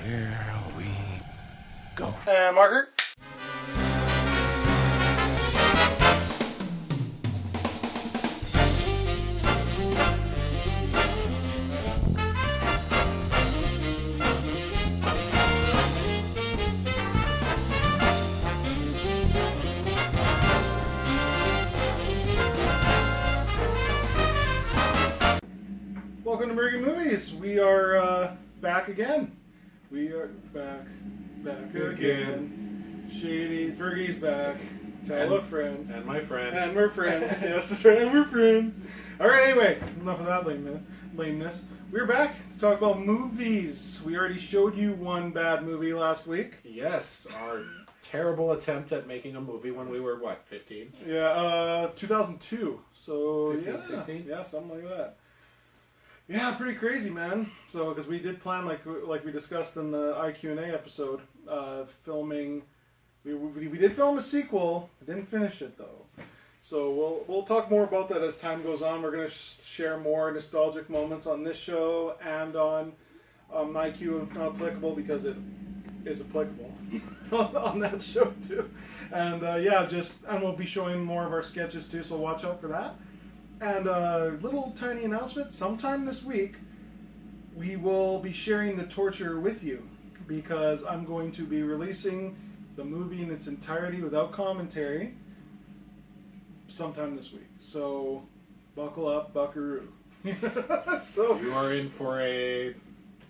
Here we go. And marker. Welcome to Mergy Movies. We are back again. We are back again. Shady Fergy's back. Tell a friend. And my friend. And we're friends. Yes, that's right. And we're friends. All right. Anyway, enough of that lameness. We're back to talk about movies. We already showed you one bad movie last week. Yes, our terrible attempt at making a movie when we were, what, 15? Yeah, 2002. So 15, 16? Yeah, something like that. Yeah, pretty crazy, man. So, because we did plan, like we discussed in the IQ&A episode, filming. We did film a sequel. We didn't finish it though. So we'll talk more about that as time goes on. We're gonna share more nostalgic moments on this show and on IQ Not Applicable, because it is applicable on that show too. And and we'll be showing more of our sketches too. So watch out for that. And a little tiny announcement, sometime this week, we will be sharing The Torture with you, because I'm going to be releasing the movie in its entirety without commentary sometime this week. So, buckle up, buckaroo. So you are in for a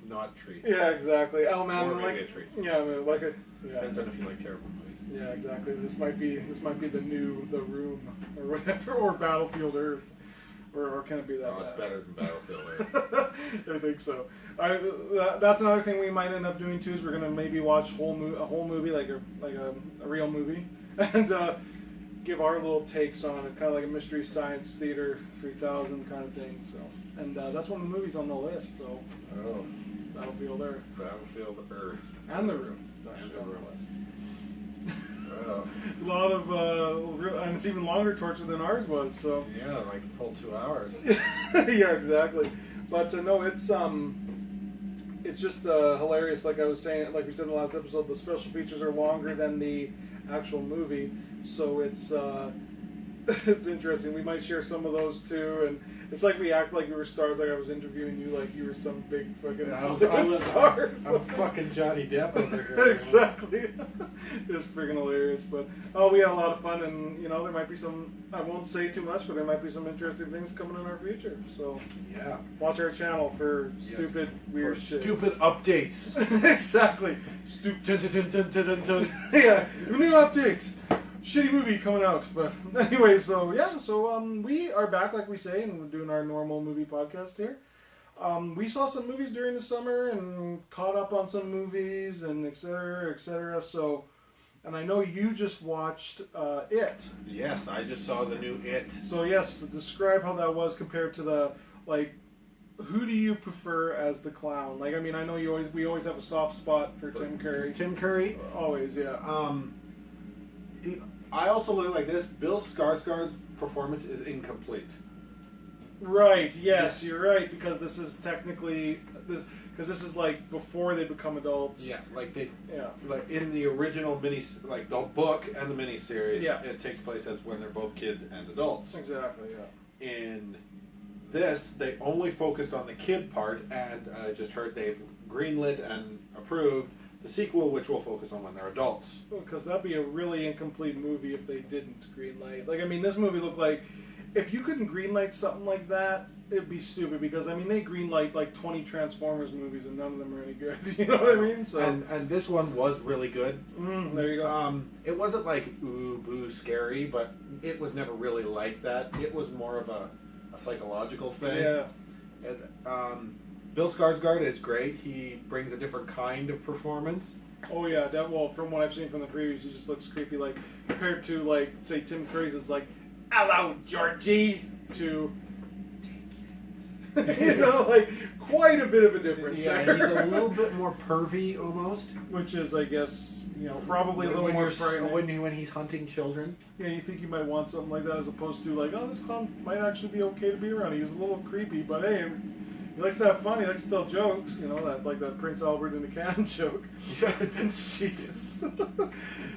not treat. Yeah, exactly. Oh man, or maybe a treat. Yeah, like a Depends on if you like terrible movies. Yeah, exactly. This might be The Room, or whatever, or Battlefield Earth. Or can it be that? Oh, it's better than Battlefield Earth. I think so. That's another thing we might end up doing too. Is we're gonna maybe watch a whole movie, like a real movie, and give our little takes on it, kind of like a Mystery Science Theater 3000 kind of thing. So, and that's one of the movies on the list. So, Battlefield Earth. Battlefield Earth. And The Room. And The Room. A lot of, and it's even longer torture than ours was. So yeah, like a full 2 hours. Yeah, exactly. But no, it's just hilarious. Like I was saying, like we said in the last episode, the special features are longer than the actual movie, so it's it's interesting. We might share some of those too, and it's like we act like we were stars. Like I was interviewing you, like you were some big fucking star. I'm fucking Johnny Depp over here. Exactly. It's freaking hilarious. But we had a lot of fun, and there might be some. I won't say too much, but there might be some interesting things coming in our future. So yeah, watch our channel for stupid, weird shit. Stupid updates. Exactly. Yeah, new updates. Shitty movie coming out, but anyway, so we are back, like we say, and we're doing our normal movie podcast here. We saw some movies during the summer and caught up on some movies and et cetera. So, and I know you just watched It. Yes, I just saw the new It. So yes, describe how that was compared to the, like, who do you prefer as the clown? Like, I mean, I know we always have a soft spot for Tim Curry. Tim Curry? Always, yeah. I also look like this. Bill Skarsgård's performance is incomplete. Right. Yes, you're right, because this is technically this is like before they become adults. Yeah, like like in the original like the book and the miniseries. Yeah. It takes place as when they're both kids and adults. Exactly. Yeah. In this, they only focused on the kid part, and I just heard they've greenlit and approved the sequel, which will focus on when they're adults. Because that'd be a really incomplete movie if they didn't greenlight. Like, I mean, this movie looked like, if you couldn't greenlight something like that, it'd be stupid. Because I mean, they greenlight like 20 Transformers movies, and none of them are any good. You know what I mean? So and this one was really good. There you go. It wasn't like ooh boo scary, but it was never really like that. It was more of a psychological thing. Yeah. And, Bill Skarsgård is great. He brings a different kind of performance. Oh yeah, well, from what I've seen from the previews, he just looks creepy. Like compared to, like, say Tim Curry's is like, "Hello, Georgie," to take it. Like quite a bit of a difference. Yeah, there. he's a little bit more pervy almost, which is, I guess, probably a little more frightening when he's hunting children. Yeah, you think you might want something like that as opposed to like, oh, this clown might actually be okay to be around. He's a little creepy, but hey. He likes to have fun. He likes to tell jokes. You know, that Prince Albert in the can joke. Jesus.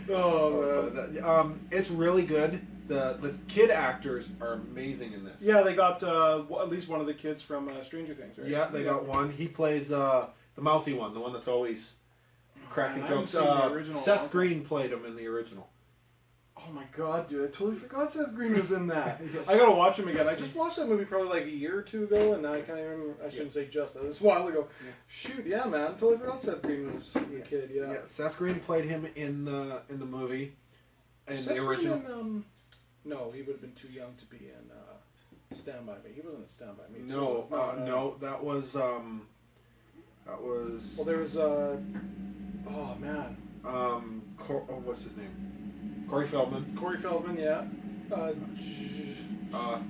Oh man. It's really good. The kid actors are amazing in this. Yeah, they got at least one of the kids from Stranger Things, right? Yeah, they got one. He plays the mouthy one, the one that's always cracking jokes. Seth Green played him in the original. Oh my god, dude! I totally forgot Seth Green was in that. Yes. I gotta watch him again. I just watched that movie probably like a year or two ago, and now I can't even. I shouldn't say just. That was a while ago. Yeah. Shoot, yeah, man! I totally forgot Seth Green was the kid. Yeah. Seth Green played him in the movie, in Seth the original. Green no, he would have been too young to be in Stand By Me. He wasn't in Stand By Me. No, no, that was. Well, there was oh man. What's his name? Corey Feldman. Corey Feldman, yeah.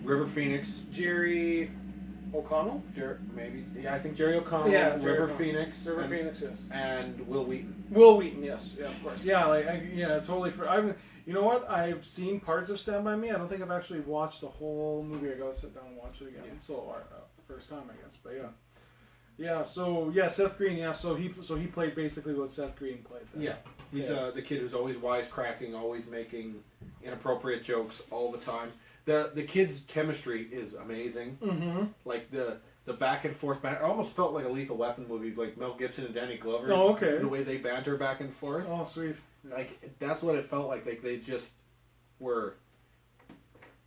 River Phoenix. Jerry O'Connell? Maybe. Yeah, I think Jerry O'Connell. Yeah, River Phoenix. River Phoenix, yes. And Will Wheaton. Will Wheaton, yes. Yeah, of course. Yeah, totally. You know what? I've seen parts of Stand By Me. I don't think I've actually watched the whole movie. I gotta sit down and watch it again. Yeah. So, first time, I guess. But yeah. Yeah, so, yeah, Seth Green, yeah. So he played basically what Seth Green played. Then. Yeah. He's the kid who's always wisecracking, always making inappropriate jokes all the time. The kid's chemistry is amazing. Mm-hmm. Like the back and forth banter. It almost felt like a Lethal Weapon movie, like Mel Gibson and Danny Glover. Oh, okay. The way they banter back and forth. Oh, sweet. Yeah. Like that's what it felt like. Like they just were.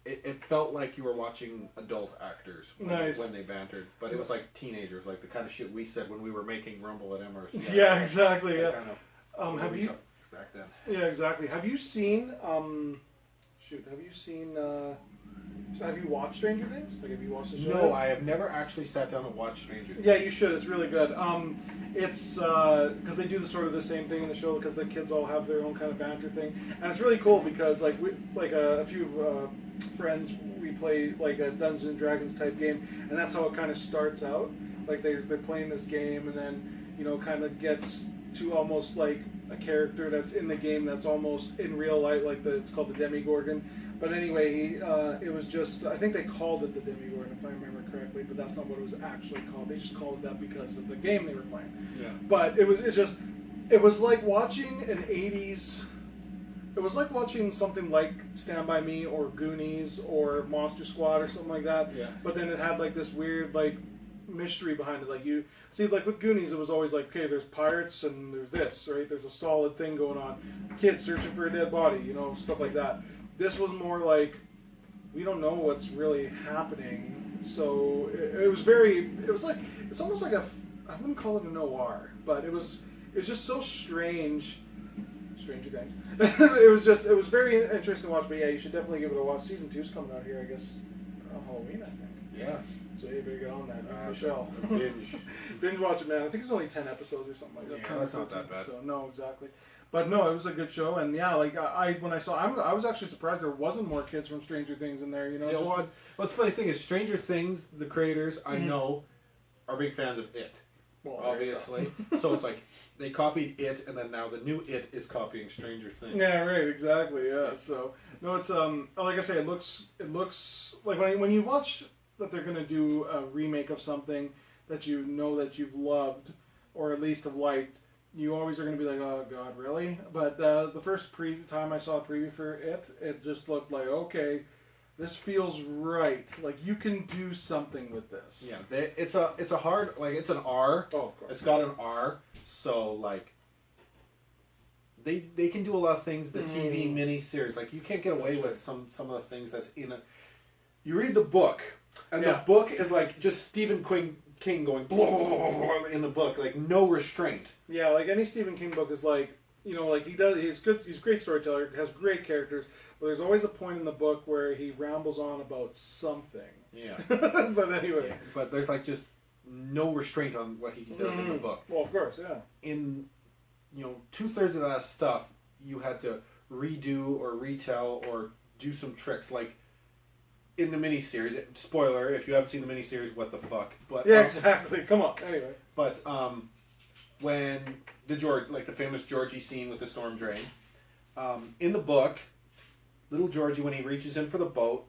It felt like you were watching adult actors when they bantered, but it was like teenagers, like the kind of shit we said when we were making Rumble at Emmer's. Yeah, exactly. Yeah. Kind of have you back then? Yeah, exactly. Have you seen? Have you seen? Have you watched Stranger Things? Like, have you watched the show? No, I have never actually sat down and watched Stranger Things. Yeah, you should. It's really good. It's because they do the same thing in the show because the kids all have their own kind of banter thing, and it's really cool because a few friends we play like a Dungeons and Dragons type game, and that's how it kind of starts out. Like they're playing this game, and then kind of gets to almost like a character that's in the game that's almost in real life, like it's called the Demigorgon. But anyway, it was just, I think they called it the Demigorgon if I remember correctly, but that's not what it was actually called. They just called it that because of the game they were playing. Yeah. But it was like watching an 80s, it was like watching something like Stand By Me or Goonies or Monster Squad or something like that. Yeah. But then it had like this weird like mystery behind it. Like you see, like with Goonies, it was always like, okay, there's pirates and there's this, right? There's a solid thing going on. Kids searching for a dead body, stuff like that. This was more like, we don't know what's really happening. So it was almost like I wouldn't call it a noir, but it was just so strange. Stranger Things. it was very interesting to watch, but yeah, you should definitely give it a watch. Season 2's coming out here, I guess, around Halloween, I think. Yeah. So you better get on that, Michelle. Binge watch it, man. I think it's only 10 episodes or something like that. Yeah, that's not that bad. So no, exactly. But no, it was a good show, and yeah, like when I saw, I was actually surprised there wasn't more kids from Stranger Things in there. Yeah, what's the funny thing is, Stranger Things, the creators I know, are big fans of It. Well, obviously, so it's like they copied It, and then now the new It is copying Stranger Things. Yeah, right, exactly. Yeah, so no, it's like I say, it looks like when you watch that they're gonna do a remake of something that that you've loved or at least have liked. You always are going to be like, oh, God, really? But the first time I saw a preview for it just looked like, okay, this feels right. Like, you can do something with this. Yeah, it's a hard, like, it's an R. Oh, of course. It's got an R, so, like, they can do a lot of things, the TV miniseries. Like, you can't get away with some of the things that's in a... You read the book, and the book is, like, just Stephen King going blah, blah, blah, blah, in the book, like no restraint. Yeah, like any Stephen King book is like, like he's good, he's a great storyteller, has great characters, but there's always a point in the book where he rambles on about something. Yeah. But anyway. Yeah. But there's like just no restraint on what he does in the book. Well, of course, yeah. In 2/3 of that stuff, you had to redo or retell or do some tricks, like in the miniseries. Spoiler, if you haven't seen the miniseries, what the fuck? But yeah, exactly. Come on. Anyway. But when the famous Georgie scene with the storm drain, in the book, little Georgie, when he reaches in for the boat,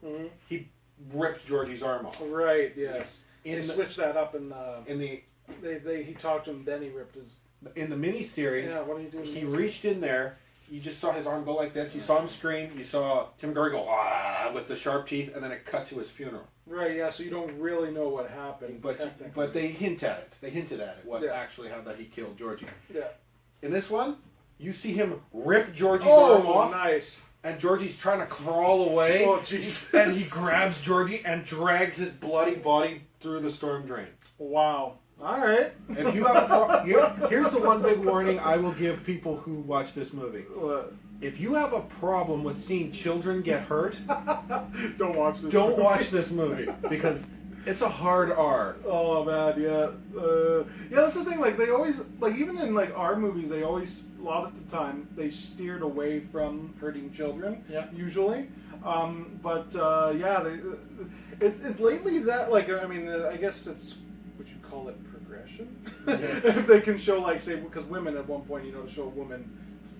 he rips Georgie's arm off. Right. Yes. They switched that up in the he talked to him, then he ripped his. In the miniseries, Yeah, what are you doing? he reached in there. You just saw his arm go like this. You saw him scream. You saw Tim Curry go with the sharp teeth, and then it cut to his funeral. Right. Yeah. So you don't really know what happened. But they hint at it. They hinted at it. What actually how that he killed Georgie. Yeah. In this one, you see him rip Georgie's arm off. Nice. And Georgie's trying to crawl away. Oh Jesus! And he grabs Georgie and drags his bloody body through the storm drain. Wow. All right. If you have here's the one big warning I will give people who watch this movie. What? If you have a problem with seeing children get hurt, don't watch this. Don't watch this movie because it's a hard R. Oh man, yeah, yeah. That's the thing. Like they always, like even in like R movies, they always a lot of the time they steered away from hurting children. Yeah. Usually, but yeah, it's lately that like I mean I guess it's would you call it progression? If they can show like say because women at one point to show a woman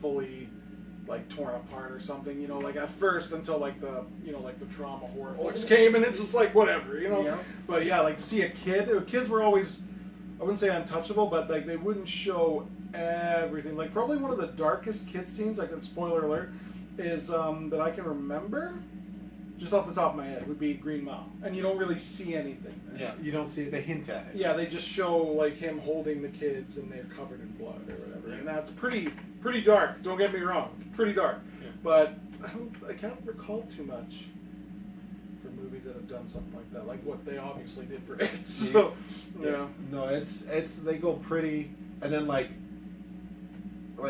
fully like torn apart or something, like at first until like the like the trauma horror flicks came and it's just like whatever, Yeah. But yeah, like to see a kid, kids were always, I wouldn't say untouchable, but like they wouldn't show everything. Like probably one of the darkest kid scenes, like spoiler alert, is that I can remember, just off the top of my head, would be Green Mile, and you don't really see anything. Yeah, you don't see it. They hint at it. Yeah, they just show like him holding the kids and they're covered in blood or whatever, and that's pretty dark. Don't get me wrong, pretty dark. Yeah. But I can't recall too much for movies that have done something like that, like what they obviously did for it. So yeah. No, it's they go pretty, and then like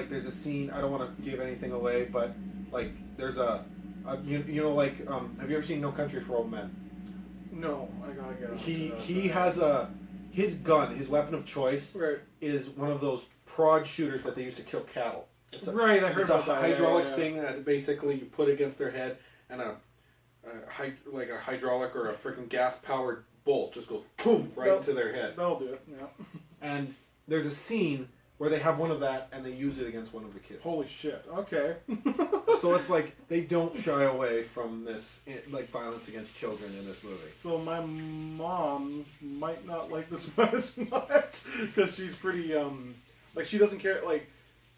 there's a scene. I don't want to give anything away, but like there's have you ever seen No Country for Old Men? No, I gotta get on. He has his gun, his weapon of choice, right. is one of those prod shooters that they used to kill cattle. It's Right, I heard about that. It's a hydraulic thing that basically you put against their head, and a hydraulic or a freaking gas powered bolt just goes boom right into their head. That'll do it. Yeah. And there's a scene where they have one of that and they use it against one of the kids. Holy shit. Okay. So it's like they don't shy away from this like violence against children in this movie. So my mom might not like this one as much because she's pretty like she doesn't care, like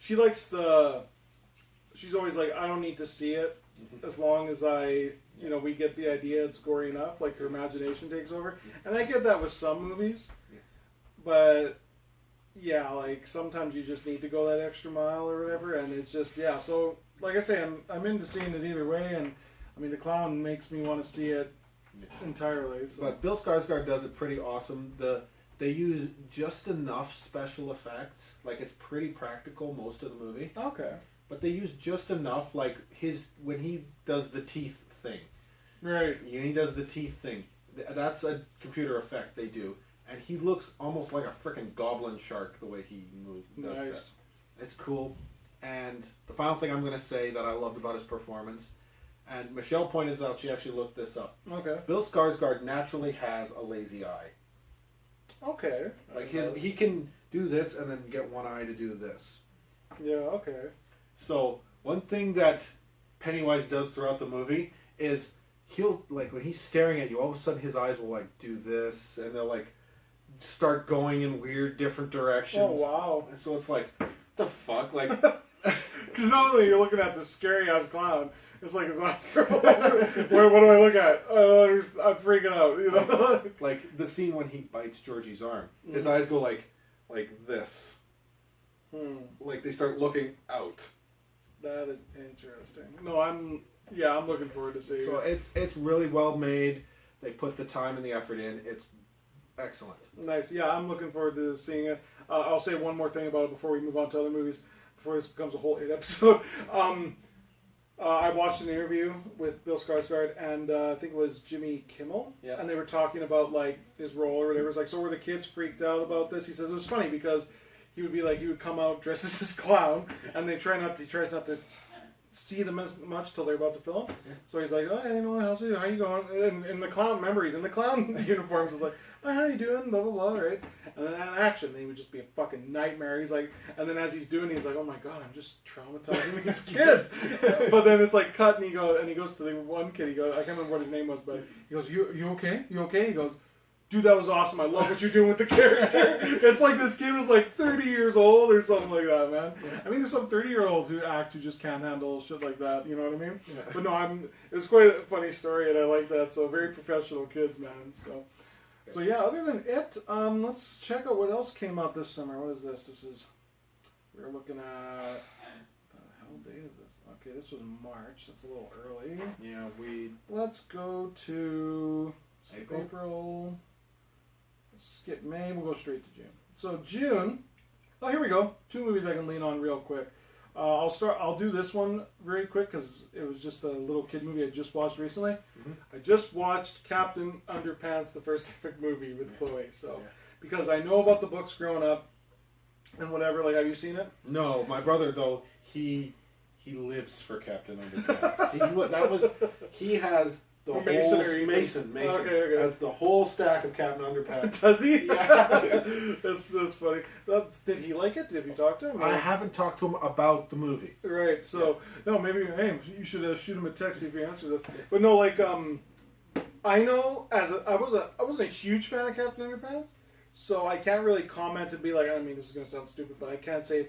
she likes she's always like, I don't need to see it as long as we get the idea it's gory enough, like her imagination takes over. And I get that with some movies, but yeah, like sometimes you just need to go that extra mile or whatever, and it's just so like I say, I'm into seeing it either way, and I mean the clown makes me want to see it entirely. So. But Bill Skarsgård does it pretty awesome. They use just enough special effects, like it's pretty practical most of the movie. Okay. But they use just enough, like when he does the teeth thing. Right. He does the teeth thing. That's a computer effect they do. And he looks almost like a freaking goblin shark the way he moves. Nice. That. It's cool. And the final thing I'm going to say that I loved about his performance, and Michelle pointed out, she actually looked this up. Okay. Bill Skarsgård naturally has a lazy eye. Okay. Like he can do this and then get one eye to do this. Yeah, okay. So one thing that Pennywise does throughout the movie is he'll, like, when he's staring at you, all of a sudden his eyes will like do this, and they'll like start going in weird different directions. Oh wow. And so it's like, what the fuck? Like, because not only you're looking at this scary ass clown, it's like his eyes are all over. What do I look at? I'm freaking out, like the scene when he bites Georgie's arm, his eyes go like this. Like they start looking out. That is interesting. No, I'm looking forward to seeing it. So it's really well made. They put the time and the effort in. It's excellent. Nice. Yeah, I'm looking forward to seeing it. I'll say one more thing about it before we move on to other movies, before this becomes a whole 8 episode. I watched an interview with Bill Skarsgård and I think it was Jimmy Kimmel. Yeah. And they were talking about like his role or whatever. It's like, so were the kids freaked out about this? He says it was funny because he would come out dressed as this clown, and he tries not to see them as much till they're about to film. Yeah. So he's like, oh, hey, how you going? And in the clown, remember, he's in the clown uniforms. He's like, oh, how you doing? Blah, blah, blah, right? And then in action, he would just be a fucking nightmare. He's like, and then as he's doing, he's like, oh my God, I'm just traumatizing these kids. But then it's like cut, and he goes to the one kid, I can't remember what his name was, but he goes, you okay? You okay? He goes, dude, that was awesome. I love what you're doing with the character. It's like this kid was like 30 years old or something like that, man. Yeah. I mean, there's some 30-year-olds who just can't handle shit like that. You know what I mean? Yeah. But no, it was quite a funny story, and I like that. So very professional kids, man. So yeah. Other than it, let's check out what else came out this summer. What is this? We're looking at. What the hell date is this? Okay, this was March. That's a little early. Yeah, Let's go to April. Skip May, we'll go straight to June. So June, here we go. 2 movies I can lean on real quick. I'll do this one very quick because it was just a little kid movie I just watched recently. Mm-hmm. I just watched Captain Underpants, the first epic movie with Chloe. So because I know about the books growing up and whatever. Like, have you seen it? No, my brother though he lives for Captain Underpants. He has. The Mason okay. Has the whole stack of Captain Underpants. Does he? Yeah. that's funny. Did he like it? Did you talk to him? I haven't talked to him about the movie. Right. So no, maybe you should shoot him a text if he answers this. But no, like I know I wasn't a huge fan of Captain Underpants, so I can't really comment and be like, I mean, this is gonna sound stupid, but I can't say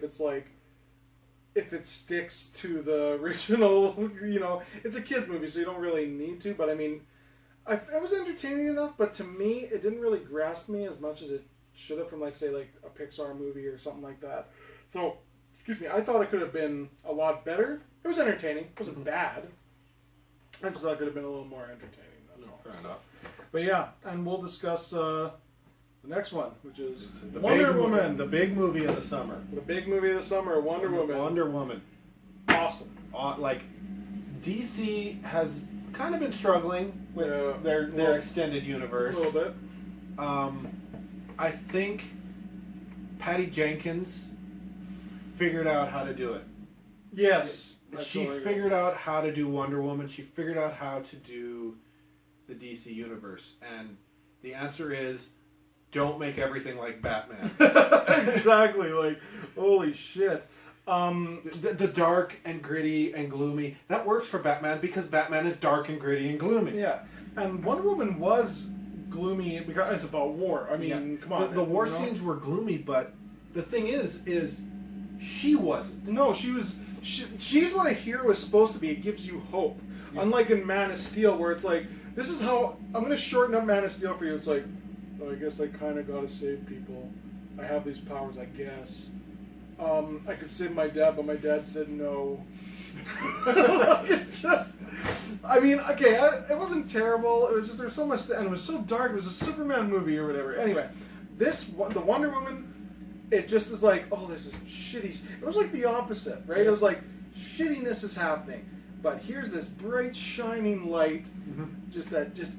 if it sticks to the original, it's a kid's movie, so you don't really need to. But I mean, it was entertaining enough, but to me, it didn't really grasp me as much as it should have from, say, a Pixar movie or something like that. So, excuse me, I thought it could have been a lot better. It was entertaining. It wasn't bad. I just thought it could have been a little more entertaining. That's all. Fair enough. But yeah, and we'll discuss the next one, which is Wonder Woman. The big movie of the summer. The big movie of the summer, Wonder Woman. Wonder Woman. Awesome. DC has kind of been struggling with their extended universe. A little bit. I think Patty Jenkins figured out how to do it. Yes. She figured out how to do Wonder Woman. She figured out how to do the DC universe. And the answer is, don't make everything like Batman. Exactly. Holy shit. The dark and gritty and gloomy, that works for Batman because Batman is dark and gritty and gloomy. Yeah. And Wonder Woman was gloomy because it's about war. I mean, come on. The war scenes were gloomy, but the thing is she wasn't. No, she was. She's what a hero is supposed to be. It gives you hope. Yeah. Unlike in Man of Steel, where it's like, this is how I'm going to shorten up Man of Steel for you. It's like, I guess I kind of got to save people. I have these powers, I guess. I could save my dad, but my dad said no. It's just, I mean, okay, it wasn't terrible. It was just, there's so much, and it was so dark. It was a Superman movie or whatever. Anyway, the Wonder Woman, it just is like, oh, this is shitty. It was like the opposite, right? It was like, shittiness is happening. But here's this bright, shining light, just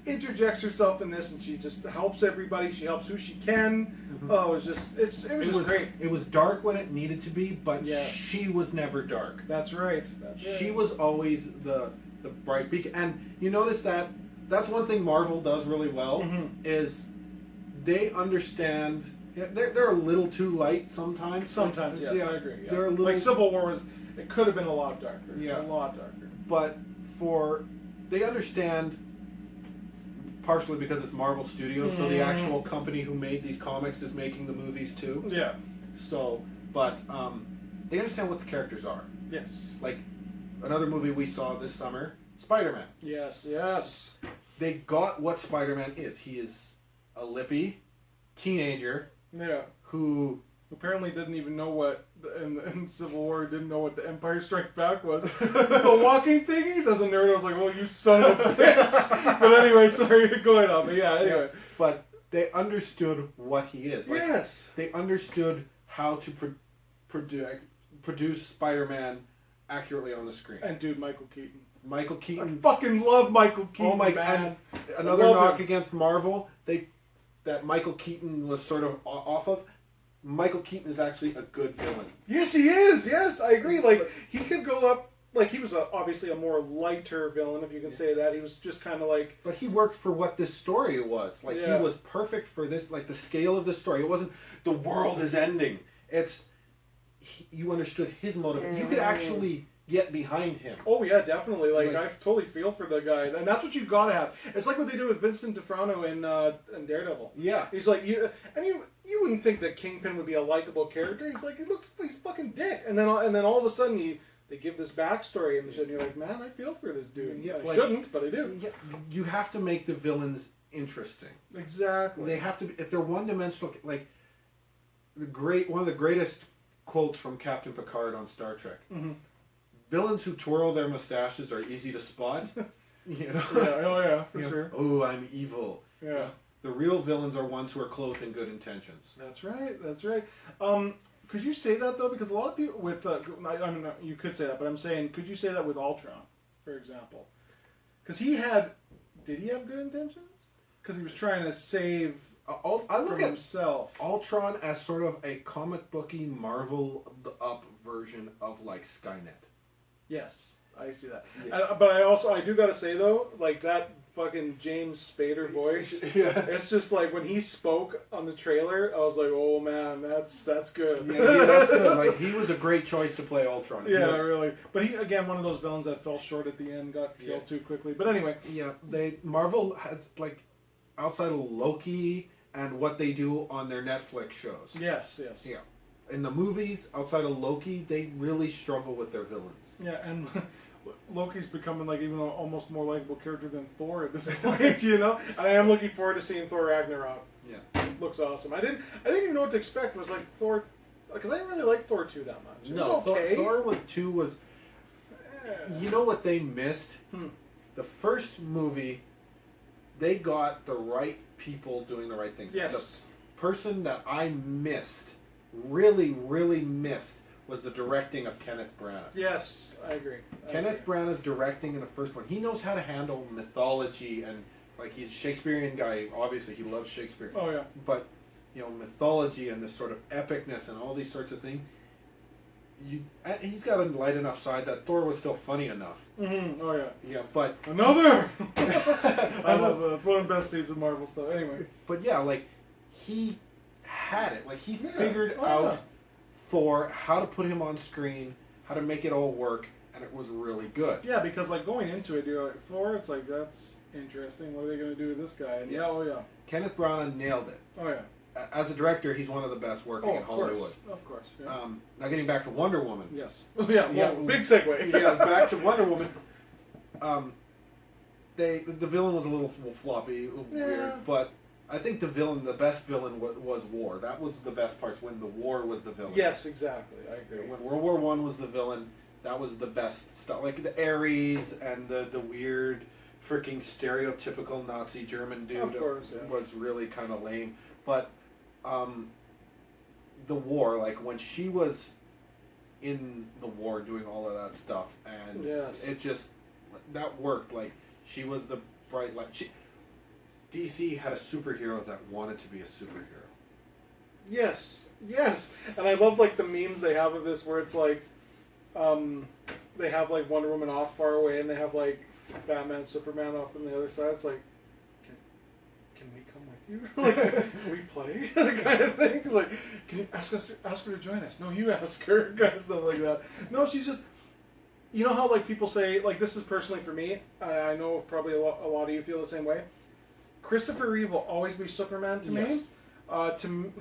interjects herself in this, and she just helps everybody. She helps who she can. Oh, it was just great. It was dark when it needed to be, but she was never dark. That's right. She was always the bright beacon. And you notice that's one thing Marvel does really well, is they understand. They're a little too light sometimes. Sometimes, yes, I agree. Yeah. They're a little, like Civil War it could have been a lot darker. Yeah, a lot darker. But they understand, partially because it's Marvel Studios, so the actual company who made these comics is making the movies too. Yeah. So, but they understand what the characters are. Yes. Like another movie we saw this summer, Spider-Man. Yes. They got what Spider-Man is. He is a lippy teenager. Yeah. Who apparently didn't even know what, in Civil War, didn't know what the Empire Strikes Back was. The walking thingies? As a nerd, I was like, well, you son of a bitch. But anyway, sorry, going on. But yeah, anyway. Yeah, but they understood what he is. Yes. They understood how to produce Spider-Man accurately on the screen. And dude, Michael Keaton. I fucking love Michael Keaton, oh my man. Another knock against Marvel, that Michael Keaton was sort of off of. Michael Keaton is actually a good villain. Yes, he is. Yes, I agree. Like, he could go up. Like, he was obviously a more lighter villain, if you can say that. He was just kind of like. But he worked for what this story was. Like, he was perfect for this. Like, the scale of the story. It wasn't the world is ending. It's you understood his motive. You could actually get behind him. Oh yeah, definitely. Like I totally feel for the guy, and that's what you gotta have. It's like what they do with Vincent D'Onofrio in Daredevil. Yeah, he's like you wouldn't think that Kingpin would be a likable character. He's like he's fucking dick, and then all of a sudden they give this backstory and you're like, man, I feel for this dude. Yeah, I shouldn't, but I do. Yeah, you have to make the villains interesting. Exactly. They have to be, if they're one dimensional. Like one of the greatest quotes from Captain Picard on Star Trek. Mm-hmm. Villains who twirl their mustaches are easy to spot. You know? Yeah, oh yeah, for sure. Oh, I'm evil. Yeah. The real villains are ones who are clothed in good intentions. That's right. That's right. Could you say that though? Because a lot of people with I mean, you could say that, but I'm saying, could you say that with Ultron, for example? Because did he have good intentions? Because he was trying to save I look at himself. Ultron as sort of a comic booky, Marvel up version of like Skynet. Yes, I see that. Yeah. But I do gotta say though, like that fucking James Spader voice. Yeah. It's just like when he spoke on the trailer, I was like, oh man, that's good. Yeah, that's good. Like he was a great choice to play Ultron. Yeah, really. But he again one of those villains that fell short at the end, got killed too quickly. But anyway. Yeah, Marvel has like outside of Loki and what they do on their Netflix shows. Yes. Yeah. In the movies, outside of Loki, they really struggle with their villains. Yeah, and Loki's becoming like even almost more likable character than Thor at this point, you know? I am looking forward to seeing Thor Ragnarok. Yeah. Looks awesome. I didn't even know what to expect. It was like Thor, because I didn't really like Thor 2 that much. It was okay. Thor 2 was... You know what they missed? The first movie, they got the right people doing the right things. Yes. The person that I missed, really, really missed, was the directing of Kenneth Branagh. Yes, I agree. Kenneth Branagh's directing in the first one. He knows how to handle mythology and, like, he's a Shakespearean guy. Obviously, he loves Shakespeare. Oh, yeah. But, you know, mythology and this sort of epicness and all these sorts of things. He's got a light enough side that Thor was still funny enough. Mm-hmm. Oh, yeah. Yeah, but... Another! I love that. It's one of the best scenes of Marvel stuff. Anyway. But, yeah, like, he had it. Like, he figured out Thor, how to put him on screen, how to make it all work, and it was really good. Yeah, because, like, going into it, you're like, Thor, it's like, that's interesting. What are they going to do with this guy? And Kenneth Branagh nailed it. Oh, yeah. As a director, he's one of the best working in Hollywood. Of course, yeah. Now getting back to Wonder Woman. Yes. Yeah, big segue. Yeah, back to Wonder Woman. The villain was a little floppy, weird, but I think the best villain was War. That was the best parts, when the War was the villain. Yes, exactly. I agree. When World War I was the villain, that was the best stuff. Like the Ares and the weird, freaking stereotypical Nazi German dude of course, was really kind of lame. But the War, like when she was in the war doing all of that stuff, and it just, that worked. Like, she was the bright light. DC had a superhero that wanted to be a superhero. Yes, and I love like the memes they have of this, where it's like, they have like Wonder Woman off far away, and they have like Batman, Superman off on the other side. It's like, can we come with you? Like, can we play? Kind of thing. It's like, can you ask her to join us? No, you ask her. Kind of stuff like that. No, she's just. You know how like people say, like, this is personally for me. I know probably a lot of you feel the same way. Christopher Reeve will always be Superman to me. Can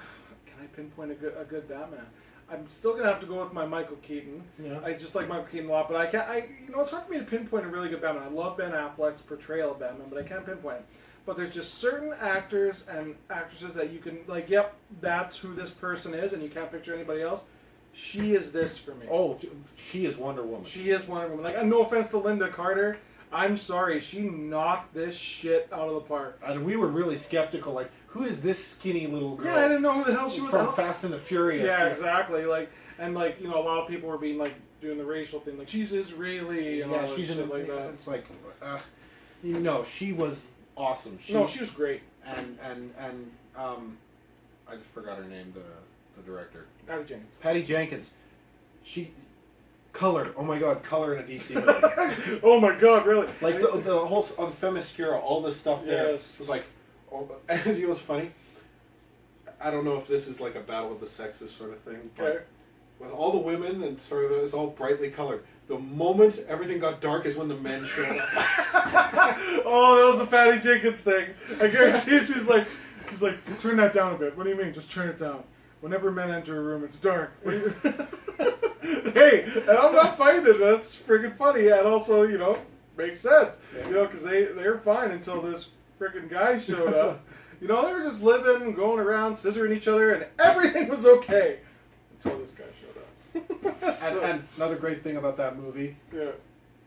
I pinpoint a good Batman? I'm still gonna have to go with my Michael Keaton. Yeah. I just like Michael Keaton a lot, but I can't. It's hard for me to pinpoint a really good Batman. I love Ben Affleck's portrayal of Batman, but I can't pinpoint it. But there's just certain actors and actresses that you can, like, yep, that's who this person is, and you can't picture anybody else. She is this for me. Oh, she is Wonder Woman. She is Wonder Woman. Like, no offense to Linda Carter, I'm sorry, she knocked this shit out of the park. And we were really skeptical, like, who is this skinny little girl? Yeah, I didn't know who the hell she was. From Fast and the Furious. Yeah, exactly. Like, and like, a lot of people were being like doing the racial thing, like, she's Israeli and all that shit like that. It's like, she was awesome. She was great. And I just forgot her name, the director. Patty Jenkins. She color. Oh my God, color in a DC movie. Oh my God, really? Like the whole on Themyscira, all this stuff there was like. And you know what's funny? I don't know if this is like a battle of the sexes sort of thing, but with all the the women and sort of it's all brightly colored. The moment everything got dark is when the men showed up. Oh, that was a Patty Jenkins thing. I guarantee you, she's like, turn that down a bit. What do you mean? Just turn it down. Whenever men enter a room, it's dark. What do you... Hey, and I'm not fighting it. That's freaking funny, and also, you know, makes sense. Yeah. You know, because they were fine until this freaking guy showed up. You know, they were just living, going around, scissoring each other, and everything was okay until this guy showed up. And another great thing about that movie, Yeah.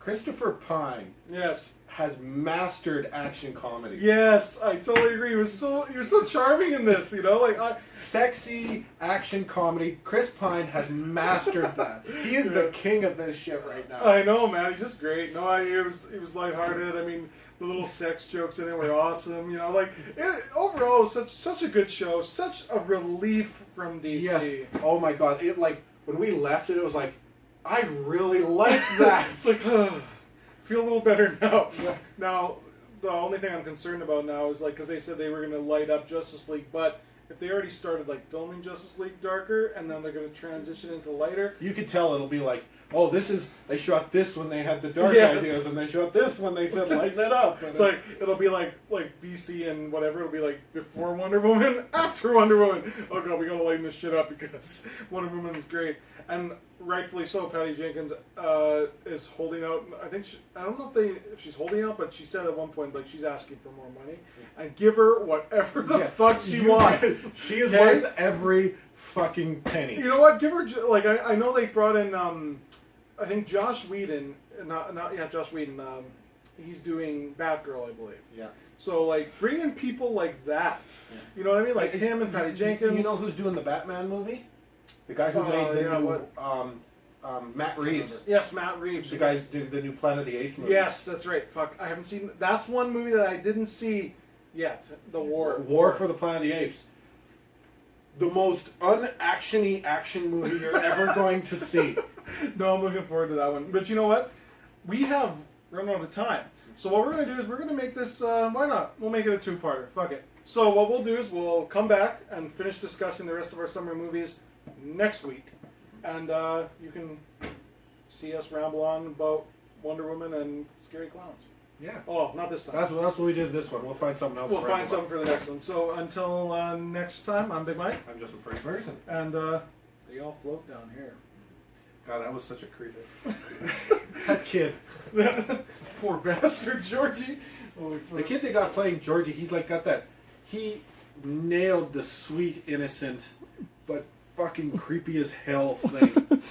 Christopher Pine Yes. has mastered action comedy. Yes, I totally agree. You're so charming in this. You know, like Sexy action comedy. Chris Pine has mastered that. He is the king of this shit right now. I know, man. He's just great. No, he was lighthearted. I mean, the little sex jokes in it were awesome. You know, like overall, it was such a good show. Such a relief from DC. Yes. Oh my god. It like when we left it was like, I really like that. It's like, feel a little better now. Yeah. Now, the only thing I'm concerned about now is like, because they said they were going to light up Justice League, but if they already started like filming Justice League darker and then they're going to transition into lighter, You could tell it'll be like, oh, they shot this when they had the dark Yeah. ideas, and they shot this when they said lighten it up. And it's like it'll be like BC and whatever. It'll be like before Wonder Woman, after Wonder Woman. Oh god, we gotta lighten this shit up because Wonder Woman's great, and rightfully so. Patty Jenkins is holding out. I don't know if she's holding out, but she said at one point like she's asking for more money and give her whatever the fuck she wants. She is Okay? worth every fucking penny. You know what? Give her like I know they brought in I think Josh Whedon, Josh Whedon. He's doing Batgirl, I believe. Yeah. So like bring in people like that. Yeah. You know what I mean? Like him and Patty Jenkins. You know who's doing the Batman movie? The guy who made the new Matt Reeves. Yes, Matt Reeves. The guy who did the new Planet of the Apes movie. Yes, that's right. Fuck, I haven't seen. That's one movie that I didn't see yet. The War for the Planet of the Apes. The most un-action-y action movie you're ever going to see. No, I'm looking forward to that one. But you know what? We have run out of time. So what we're going to do is we're going to make this, why not? We'll make it a two-parter. Fuck it. So what we'll do is we'll come back and finish discussing the rest of our summer movies next week. And you can see us ramble on about Wonder Woman and Scary Clowns. Yeah. Oh, not this time. That's what we did this one. We'll find something else. We'll find something for the next one. So until next time, I'm Big Mike. I'm Justin Ferguson. And they all float down here. God, that was such a creep. That kid. Poor bastard, Georgie. Holy fuck. The kid they got playing Georgie, he's like got that. He nailed the sweet, innocent, but fucking creepy as hell thing.